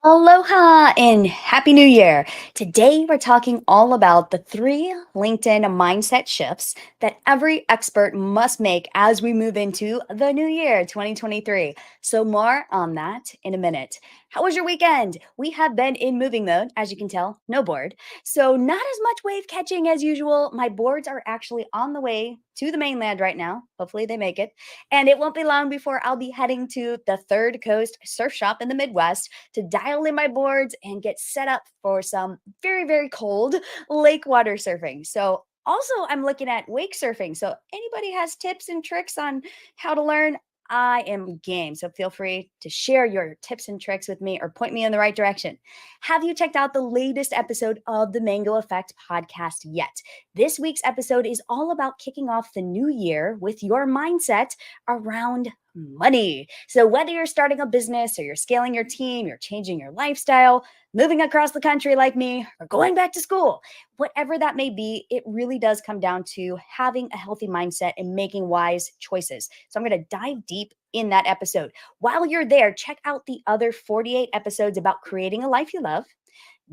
Aloha and Happy New Year. Today, we're talking all about the three LinkedIn mindset shifts that every expert must make as we move into the new year, 2023. So, more on that in a minute. How was your weekend? We have been in moving mode, as you can tell, no board. So, not as much wave catching as usual. My boards are actually on the way to the mainland right now. Hopefully, they make it. And it won't be long before I'll be heading to the Third Coast Surf Shop in the Midwest to dial in my boards and get set up for some very, very cold lake water surfing. So, also, I'm looking at wake surfing. So, anybody has tips and tricks on how to learn? I am game. So, feel free to share your tips and tricks with me or point me in the right direction. Have you checked out the latest episode of the Mango Effect podcast yet? This week's episode is all about kicking off the new year with your mindset around money. So, whether you're starting a business or you're scaling your team, you're changing your lifestyle, moving across the country like me, or going back to school, whatever that may be, it really does come down to having a healthy mindset and making wise choices. So, I'm going to dive deep in that episode. While you're there, check out the other 48 episodes about creating a life you love,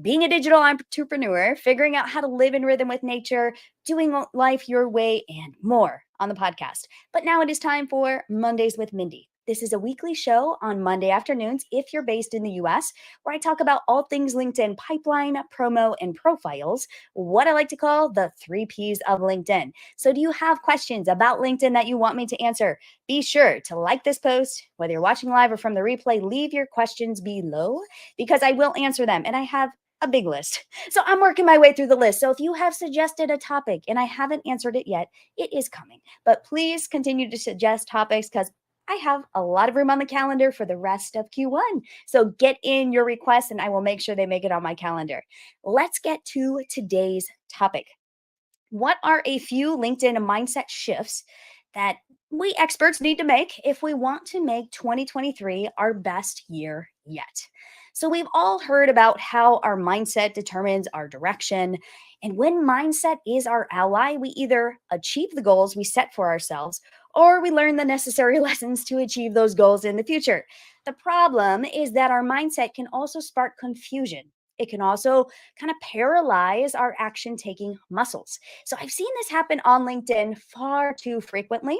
being a digital entrepreneur, figuring out how to live in rhythm with nature, doing life your way, and more on the podcast. But now it is time for Mondays with Mindi. This is a weekly show on Monday afternoons if you're based in the US, where I talk about all things LinkedIn pipeline, promo, and profiles, what I like to call the three Ps of LinkedIn. So, do you have questions about LinkedIn that you want me to answer? Be sure to like this post, whether you're watching live or from the replay, leave your questions below because I will answer them. And I have a big list. So I'm working my way through the list. So if you have suggested a topic and I haven't answered it yet, it is coming. But please continue to suggest topics because I have a lot of room on the calendar for the rest of Q1. So get in your requests and I will make sure they make it on my calendar. Let's get to today's topic. What are a few LinkedIn mindset shifts that we experts need to make if we want to make 2023 our best year yet? So, we've all heard about how our mindset determines our direction. And when mindset is our ally, we either achieve the goals we set for ourselves or we learn the necessary lessons to achieve those goals in the future. The problem is that our mindset can also spark confusion. It can also kind of paralyze our action taking muscles. So I've seen this happen on LinkedIn far too frequently,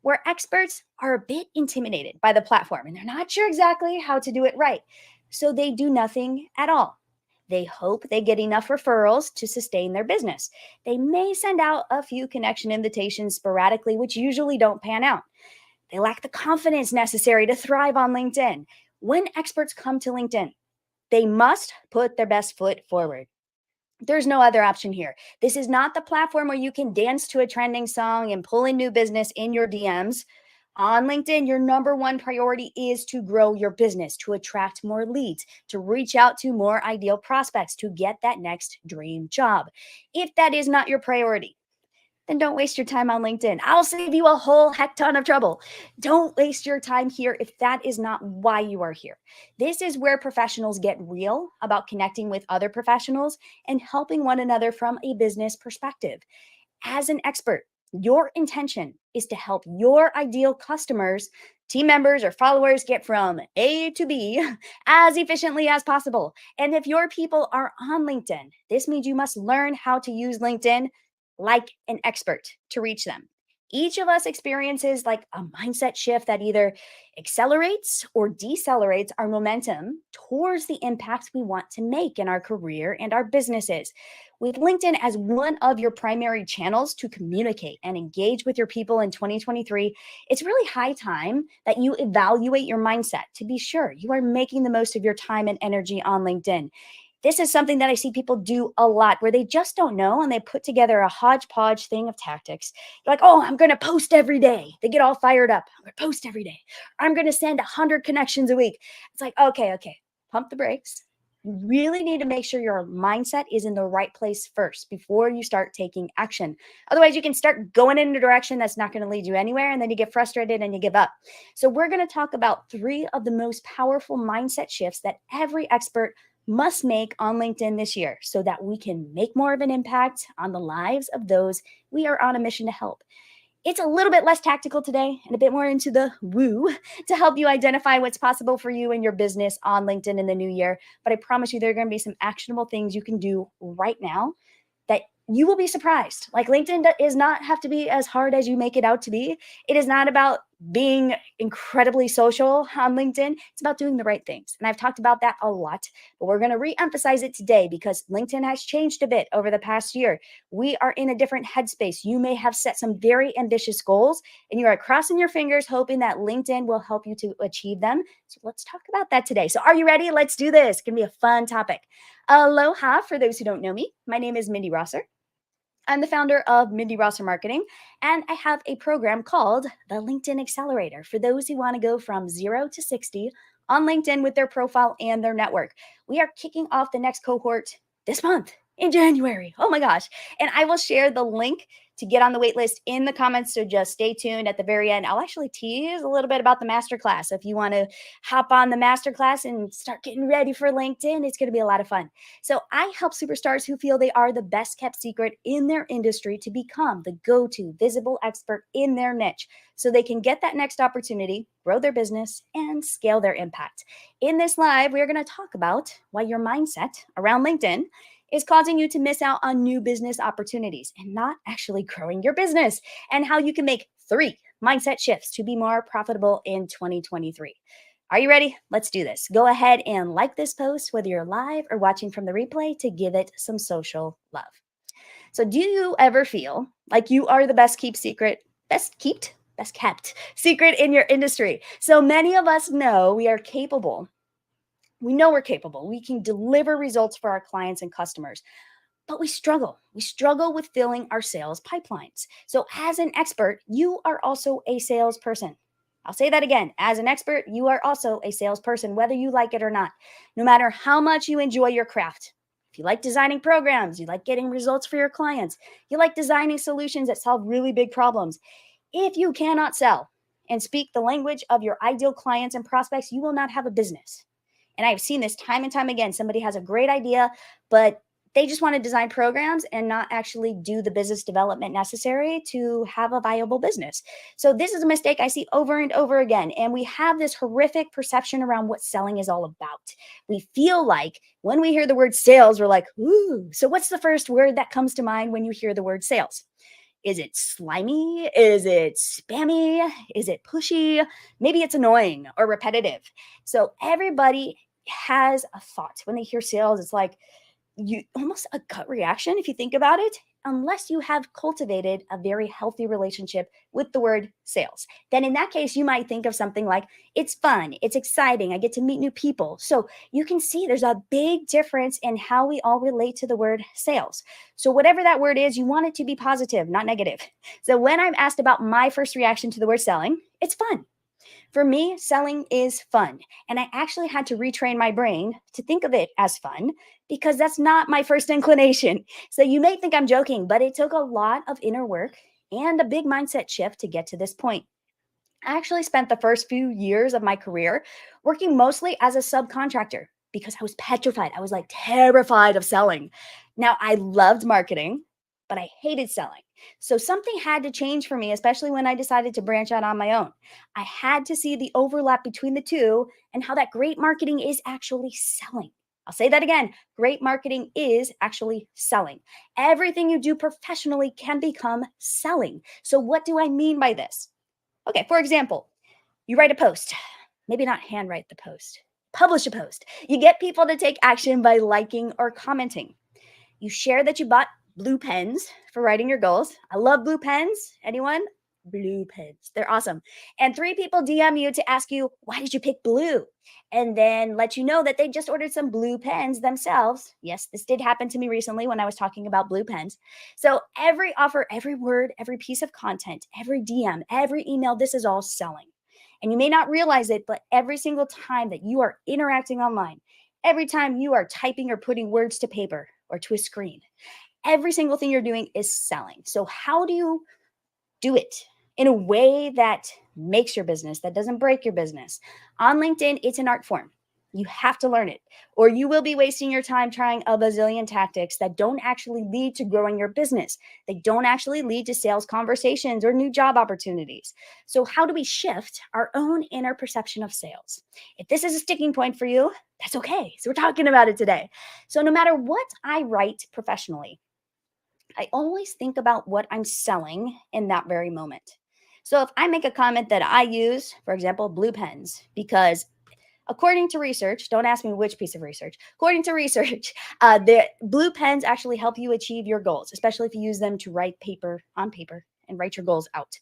where experts are a bit intimidated by the platform and they're not sure exactly how to do it right. So they do nothing at all. They hope they get enough referrals to sustain their business. They may send out a few connection invitations sporadically, which usually don't pan out. They lack the confidence necessary to thrive on LinkedIn. When experts come to LinkedIn, they must put their best foot forward. There's no other option here. This is not the platform where you can dance to a trending song and pull in new business in your DMs. On LinkedIn, your number one priority is to grow your business, to attract more leads, to reach out to more ideal prospects, to get that next dream job. If that is not your priority, then don't waste your time on LinkedIn. I'll save you a whole heck ton of trouble. Don't waste your time here if that is not why you are here. This is where professionals get real about connecting with other professionals and helping one another from a business perspective. As an expert, your intention is to help your ideal customers, team members, or followers get from A to B as efficiently as possible. And if your people are on LinkedIn, this means you must learn how to use LinkedIn like an expert to reach them. Each of us experiences like a mindset shift that either accelerates or decelerates our momentum towards the impact we want to make in our career and our businesses. With LinkedIn as one of your primary channels to communicate and engage with your people in 2023, it's really high time that you evaluate your mindset to be sure you are making the most of your time and energy on LinkedIn. This is something that I see people do a lot where they just don't know and they put together a hodgepodge thing of tactics. They're like, oh, I'm going to post every day. They get all fired up. I'm going to post every day. I'm going to send 100 connections a week. It's like, okay, pump the brakes. You really need to make sure your mindset is in the right place first before you start taking action. Otherwise, you can start going in a direction that's not going to lead you anywhere, and then you get frustrated and you give up. So we're going to talk about 3 of the most powerful mindset shifts that every expert must make on LinkedIn this year so that we can make more of an impact on the lives of those we are on a mission to help. It's a little bit less tactical today and a bit more into the woo to help you identify what's possible for you and your business on LinkedIn in the new year. But I promise you, there are going to be some actionable things you can do right now that you will be surprised. Like LinkedIn does not have to be as hard as you make it out to be. It is not about being incredibly social on LinkedIn. It's about doing the right things. And I've talked about that a lot, but we're going to re-emphasize it today because LinkedIn has changed a bit over the past year. We are in a different headspace. You may have set some very ambitious goals and you are crossing your fingers hoping that LinkedIn will help you to achieve them. So let's talk about that today. So are you ready? Let's do this. It's going to be a fun topic. Aloha, for those who don't know me. My name is Mindi Rosser. I'm the founder of Mindi Rosser Marketing, and I have a program called the LinkedIn Accelerator for those who want to go from 0 to 60 on LinkedIn with their profile and their network. We are kicking off the next cohort this month in January. Oh my gosh. And I will share the link to get on the wait list in the comments. So just stay tuned at the very end. I'll actually tease a little bit about the masterclass. If you want to hop on the masterclass and start getting ready for LinkedIn, it's going to be a lot of fun. So I help superstars who feel they are the best kept secret in their industry to become the go-to visible expert in their niche so they can get that next opportunity, grow their business, and scale their impact. In this live, we're going to talk about why your mindset around LinkedIn is causing you to miss out on new business opportunities and not actually growing your business, and how you can make 3 mindset shifts to be more profitable in 2023. Are you ready? Let's do this. Go ahead and like this post, whether you're live or watching from the replay, to give it some social love. So do you ever feel like you are the best kept secret in your industry? So many of us know we are capable. We know we're capable. We can deliver results for our clients and customers, but we struggle. We struggle with filling our sales pipelines. So as an expert, you are also a salesperson. I'll say that again. As an expert, you are also a salesperson, whether you like it or not. No matter how much you enjoy your craft. If you like designing programs, you like getting results for your clients, you like designing solutions that solve really big problems. If you cannot sell and speak the language of your ideal clients and prospects, you will not have a business. And I've seen this time and time again. Somebody has a great idea, but they just want to design programs and not actually do the business development necessary to have a viable business. So this is a mistake I see over and over again. And we have this horrific perception around what selling is all about. We feel like when we hear the word sales, we're like, ooh. So what's the first word that comes to mind when you hear the word sales? Is it slimy? Is it spammy? Is it pushy? Maybe it's annoying or repetitive. So everybody has a thought when they hear sales. It's like you almost a gut reaction if you think about it, unless you have cultivated a very healthy relationship with the word sales. Then in that case, you might think of something like, it's fun, it's exciting, I get to meet new people. So you can see there's a big difference in how we all relate to the word sales. So whatever that word is, you want it to be positive, not negative. So when I'm asked about my first reaction to the word selling, it's fun. For me, selling is fun. And I actually had to retrain my brain to think of it as fun because that's not my first inclination. So you may think I'm joking, but it took a lot of inner work and a big mindset shift to get to this point. I actually spent the first few years of my career working mostly as a subcontractor because I was petrified. I was like terrified of selling. Now, I loved marketing, but I hated selling. So something had to change for me, especially when I decided to branch out on my own. I had to see the overlap between the two and how that great marketing is actually selling. I'll say that again. Great marketing is actually selling. Everything you do professionally can become selling. So what do I mean by this? Okay, for example, you write a post, maybe not handwrite the post, publish a post. You get people to take action by liking or commenting. You share that you bought blue pens for writing your goals. I love blue pens. Anyone? Blue pens. They're awesome. And 3 people DM you to ask you, why did you pick blue? And then let you know that they just ordered some blue pens themselves. Yes, this did happen to me recently when I was talking about blue pens. So every offer, every word, every piece of content, every DM, every email, this is all selling. And you may not realize it, but every single time that you are interacting online, every time you are typing or putting words to paper or to a screen, every single thing you're doing is selling. So how do you do it in a way that makes your business, that doesn't break your business? On LinkedIn, it's an art form. You have to learn it, or you will be wasting your time trying a bazillion tactics that don't actually lead to growing your business. They don't actually lead to sales conversations or new job opportunities. So, how do we shift our own inner perception of sales? If this is a sticking point for you, that's okay. So, we're talking about it today. So, no matter what I write professionally, I always think about what I'm selling in that very moment. So, if I make a comment that I use, for example, blue pens, because according to research, don't ask me which piece of research. According to research, the blue pens actually help you achieve your goals, especially if you use them to write paper on paper and write your goals out.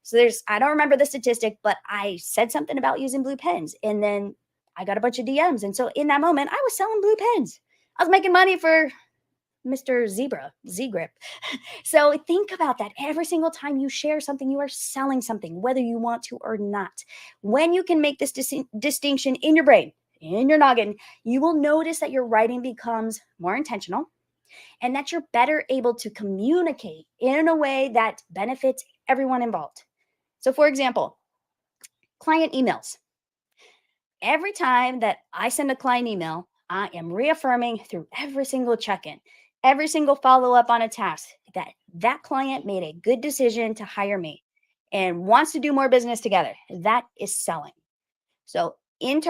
So I don't remember the statistic, but I said something about using blue pens, and then I got a bunch of DMs. And so in that moment, I was selling blue pens. I was making money for Mr. Zebra, Z Grip. So think about that. Every single time you share something, you are selling something, whether you want to or not. When you can make this distinction in your brain, in your noggin, you will notice that your writing becomes more intentional and that you're better able to communicate in a way that benefits everyone involved. So, for example, client emails. Every time that I send a client email, I am reaffirming through every single check in, every single follow up on a task that that client made a good decision to hire me and wants to do more business together. That is selling. So, in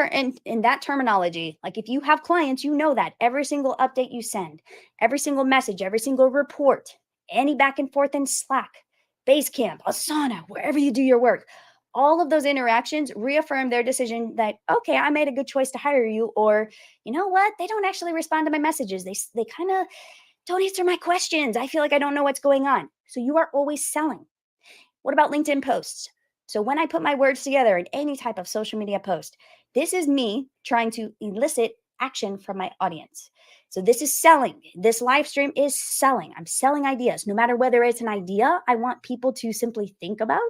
that terminology, like if you have clients, you know that every single update you send, every single message, every single report, any back and forth in Slack, Basecamp, Asana, wherever you do your work, all of those interactions reaffirm their decision that, okay, I made a good choice to hire you, or you know what, they don't actually respond to my messages. They kind of don't answer my questions. I feel like I don't know what's going on. So you are always selling. What about LinkedIn posts? So when I put my words together in any type of social media post, this is me trying to elicit action from my audience. So this is selling. This live stream is selling. I'm selling ideas. No matter whether it's an idea I want people to simply think about,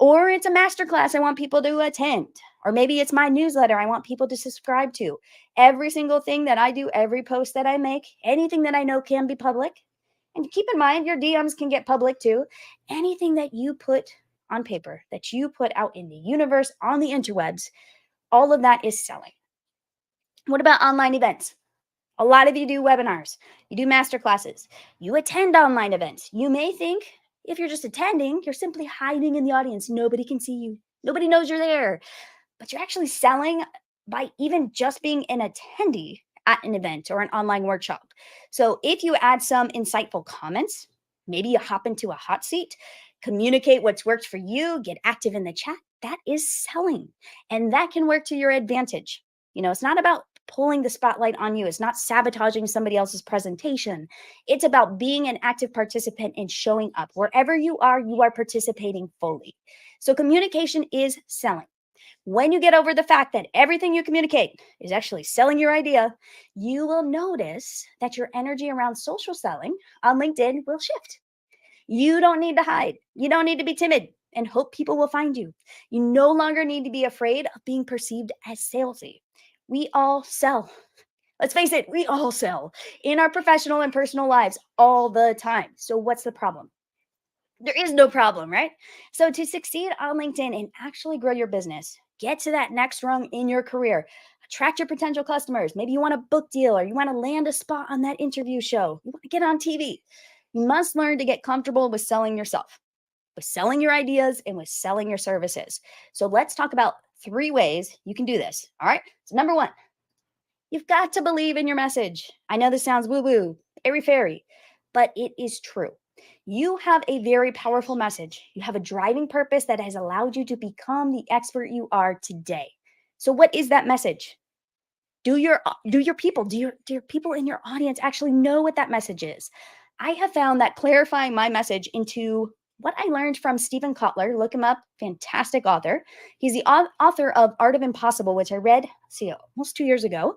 or it's a masterclass I want people to attend, or maybe it's my newsletter I want people to subscribe to. Every single thing that I do, every post that I make, anything that I know can be public. And keep in mind, your DMs can get public too. Anything that you put on paper, that you put out in the universe, on the interwebs, all of that is selling. What about online events? A lot of you do webinars, you do master classes, you attend online events. You may think if you're just attending, you're simply hiding in the audience. Nobody can see you, nobody knows you're there, but you're actually selling by even just being an attendee at an event or an online workshop. So if you add some insightful comments, maybe you hop into a hot seat, communicate what's worked for you, get active in the chat, that is selling. And that can work to your advantage. It's not about pulling the spotlight on you. It's not sabotaging somebody else's presentation. It's about being an active participant and showing up. Wherever you are participating fully. So communication is selling. When you get over the fact that everything you communicate is actually selling your idea, you will notice that your energy around social selling on LinkedIn will shift. You don't need to hide. You don't need to be timid and hope people will find you. You no longer need to be afraid of being perceived as salesy. We all sell. Let's face it, we all sell in our professional and personal lives all the time. So what's the problem? There is no problem, right? So to succeed on LinkedIn and actually grow your business, get to that next rung in your career, attract your potential customers. Maybe you want a book deal or you want to land a spot on that interview show. You want to get on TV. You must learn to get comfortable with selling yourself, with selling your ideas, and with selling your services. So let's talk about 3 ways you can do this. All right. So number 1, you've got to believe in your message. I know this sounds woo-woo, airy-fairy, but it is true. You have a very powerful message. You have a driving purpose that has allowed you to become the expert you are today. So what is that message? Do your people in your audience actually know what that message is? I have found that clarifying my message into what I learned from Stephen Kotler, look him up, fantastic author. He's the author of Art of Impossible, which I read, almost 2 years ago.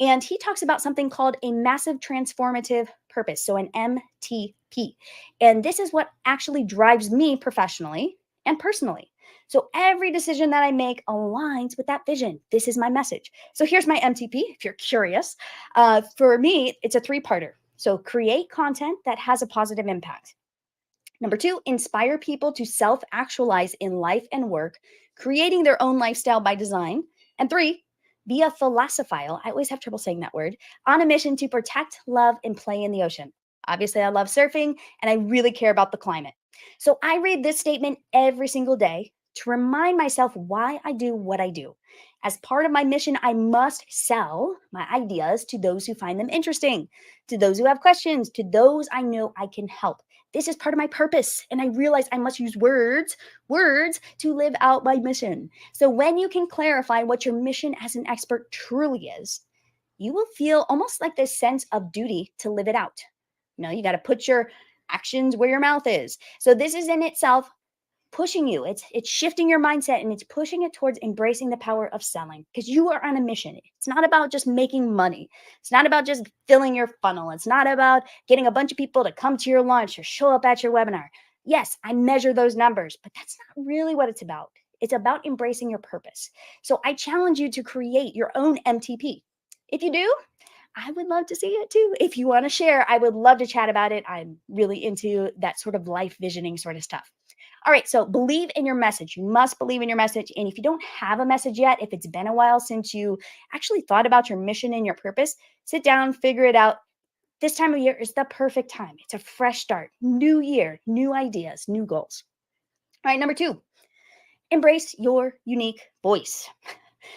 And he talks about something called a massive transformative purpose, so an MTP. And this is what actually drives me professionally and personally. So every decision that I make aligns with that vision. This is my message. So here's my MTP, if you're curious. For me, it's a 3-parter. So create content that has a positive impact. Number 2, inspire people to self-actualize in life and work, creating their own lifestyle by design. And 3, Be a philosophile. I always have trouble saying that word. On a mission to protect, love, and play in the ocean. Obviously, I love surfing and I really care about the climate. So I read this statement every single day to remind myself why I do what I do. As part of my mission, I must sell my ideas to those who find them interesting, to those who have questions, to those I know I can help. This is part of my purpose, and I realize I must use words to live out my mission. So when you can clarify what your mission as an expert truly is, you will feel almost like this sense of duty to live it out. You got to put your actions where your mouth is. So this is in itself pushing you. It's shifting your mindset and it's pushing it towards embracing the power of selling because you are on a mission. It's not about just making money. It's not about just filling your funnel. It's not about getting a bunch of people to come to your lunch or show up at your webinar. Yes, I measure those numbers, but that's not really what it's about. It's about embracing your purpose. So I challenge you to create your own MTP. If you do, I would love to see it too. If you want to share, I would love to chat about it. I'm really into that sort of life visioning sort of stuff. All right, so believe in your message. You must believe in your message. And if you don't have a message yet, if it's been a while since you actually thought about your mission and your purpose, sit down, figure it out. This time of year is the perfect time. It's a fresh start, new year, new ideas, new goals. All right, number 2, embrace your unique voice.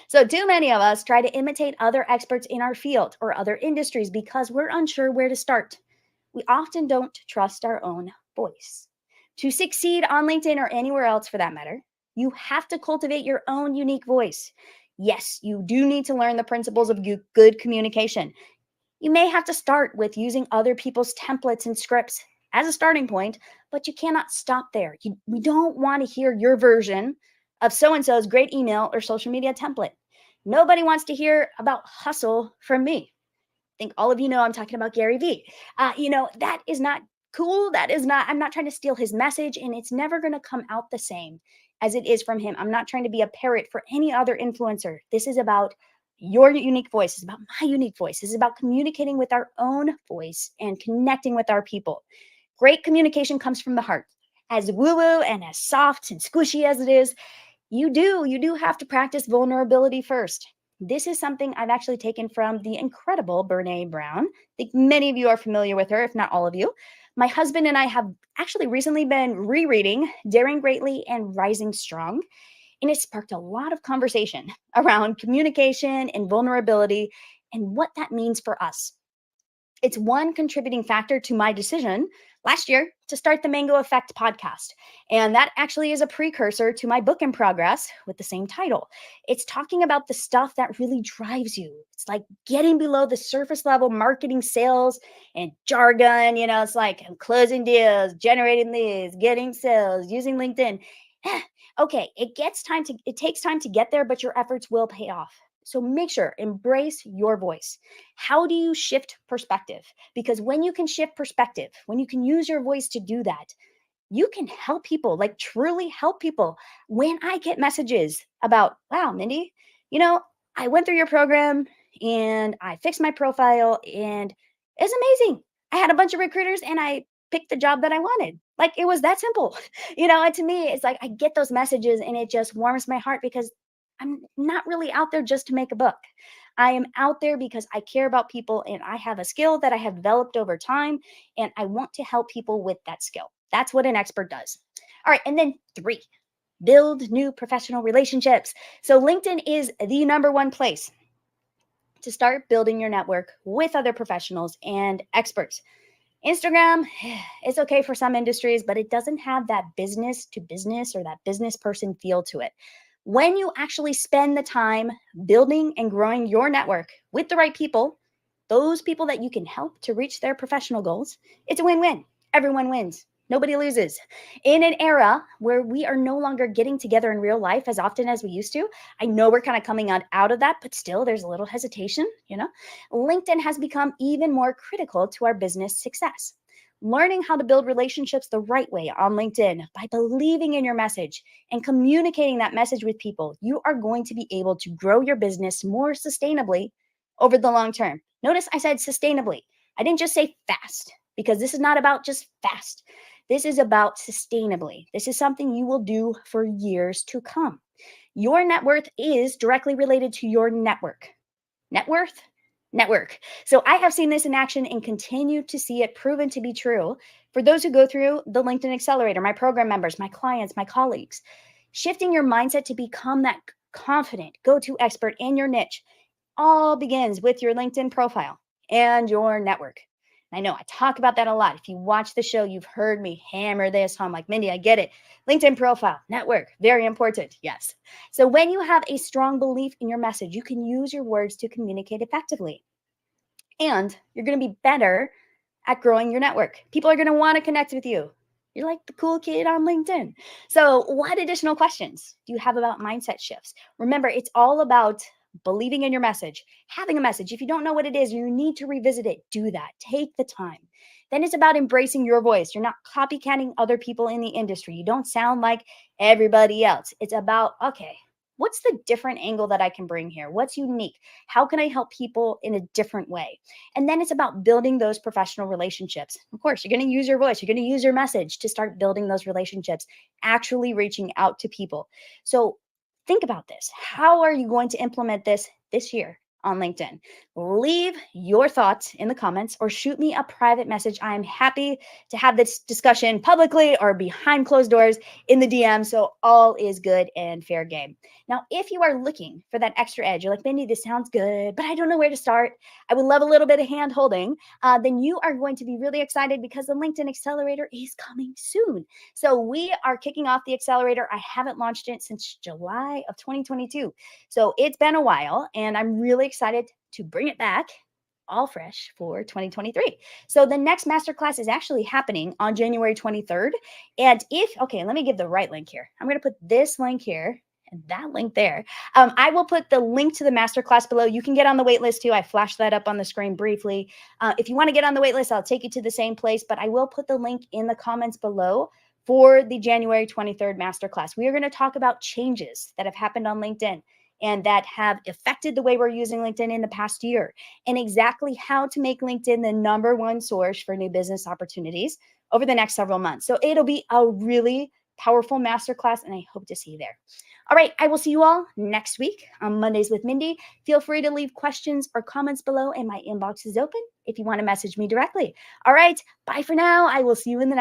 So, too many of us try to imitate other experts in our field or other industries because we're unsure where to start. We often don't trust our own voice. To succeed on LinkedIn or anywhere else for that matter, you have to cultivate your own unique voice. Yes, you do need to learn the principles of good communication. You may have to start with using other people's templates and scripts as a starting point, but you cannot stop there. We don't want to hear your version of so and so's great email or social media template. Nobody wants to hear about hustle from me. Think all of you know I'm talking about Gary Vee. That is not cool. That is not, I'm not trying to steal his message, and it's never going to come out the same as it is from him. I'm not trying to be a parrot for any other influencer. This is about your unique voice. It's about my unique voice. This is about communicating with our own voice and connecting with our people. Great communication comes from the heart. As woo woo and as soft and squishy as it is, you do have to practice vulnerability first. This is something I've actually taken from the incredible Brene Brown. I think many of you are familiar with her, if not all of you. My husband and I have actually recently been rereading Daring Greatly and Rising Strong, and it sparked a lot of conversation around communication and vulnerability and what that means for us. It's one contributing factor to my decision last year to start the Mango Effect podcast. And that actually is a precursor to my book in progress with the same title. It's talking about the stuff that really drives you. It's like getting below the surface level marketing, sales, and jargon. It's like I'm closing deals, generating leads, getting sales, using LinkedIn. Okay, it takes time to get there, but your efforts will pay off. So make sure, embrace your voice. How do you shift perspective? Because when you can shift perspective, when you can use your voice to do that, you can help people, like truly help people. When I get messages about, wow, Mindy, you know, I went through your program and I fixed my profile and it's amazing. I had a bunch of recruiters and I picked the job that I wanted. Like it was that simple. And to me, it's like I get those messages and it just warms my heart because I'm not really out there just to make a buck. I am out there because I care about people and I have a skill that I have developed over time and I want to help people with that skill. That's what an expert does. All right. And then 3, build new professional relationships. So LinkedIn is the number one place to start building your network with other professionals and experts. Instagram, it's okay for some industries, but it doesn't have that business to business or that business person feel to it. When you actually spend the time building and growing your network with the right people, those people that you can help to reach their professional goals, it's a win-win. Everyone wins. Nobody loses. In an era where we are no longer getting together in real life as often as we used to, I know we're kind of coming out of that, but still there's a little hesitation. LinkedIn has become even more critical to our business success. Learning how to build relationships the right way on LinkedIn by believing in your message and communicating that message with people, you are going to be able to grow your business more sustainably over the long term. Notice I said sustainably. I didn't just say fast because this is not about just fast. This is about sustainably. This is something you will do for years to come. Your net worth is directly related to your network. Net worth? Network. So I have seen this in action and continue to see it proven to be true for those who go through the LinkedIn Accelerator, my program members, my clients, my colleagues. Shifting your mindset to become that confident go to expert in your niche all begins with your LinkedIn profile and your network. I know I talk about that a lot. If you watch the show, you've heard me hammer this home like, Mindy, I get it. LinkedIn profile, network, very important. Yes. So when you have a strong belief in your message, you can use your words to communicate effectively. And you're going to be better at growing your network. People are going to want to connect with you. You're like the cool kid on LinkedIn. So, what additional questions do you have about mindset shifts? Remember, it's all about believing in your message, having a message. If you don't know what it is, you need to revisit it. Do that. Take the time. Then it's about embracing your voice. You're not copycatting other people in the industry. You don't sound like everybody else. It's about, okay, what's the different angle that I can bring here? What's unique? How can I help people in a different way? And then it's about building those professional relationships. Of course, you're going to use your voice, you're going to use your message to start building those relationships, actually reaching out to people. So think about this. How are you going to implement this year on LinkedIn? Leave your thoughts in the comments or shoot me a private message. I'm happy to have this discussion publicly or behind closed doors in the DM. So all is good and fair game. Now, if you are looking for that extra edge, you're like, Mindy, this sounds good, but I don't know where to start. I would love a little bit of hand holding. Then you are going to be really excited because the LinkedIn Accelerator is coming soon. So we are kicking off the Accelerator. I haven't launched it since July of 2022. So it's been a while, and I'm really excited to bring it back all fresh for 2023. So the next masterclass is actually happening on January 23rd. And okay, let me give the right link here. I'm going to put this link here and that link there. I will put the link to the masterclass below. You can get on the wait list too. I flashed that up on the screen briefly. If you want to get on the wait list, I'll take you to the same place, but I will put the link in the comments below for the January 23rd masterclass. We are going to talk about changes that have happened on LinkedIn and that have affected the way we're using LinkedIn in the past year, and exactly how to make LinkedIn the #1 source for new business opportunities over the next several months. So it'll be a really powerful masterclass, and I hope to see you there. All right, I will see you all next week on Mondays with Mindy. Feel free to leave questions or comments below, and my inbox is open if you want to message me directly. All right, bye for now. I will see you in the next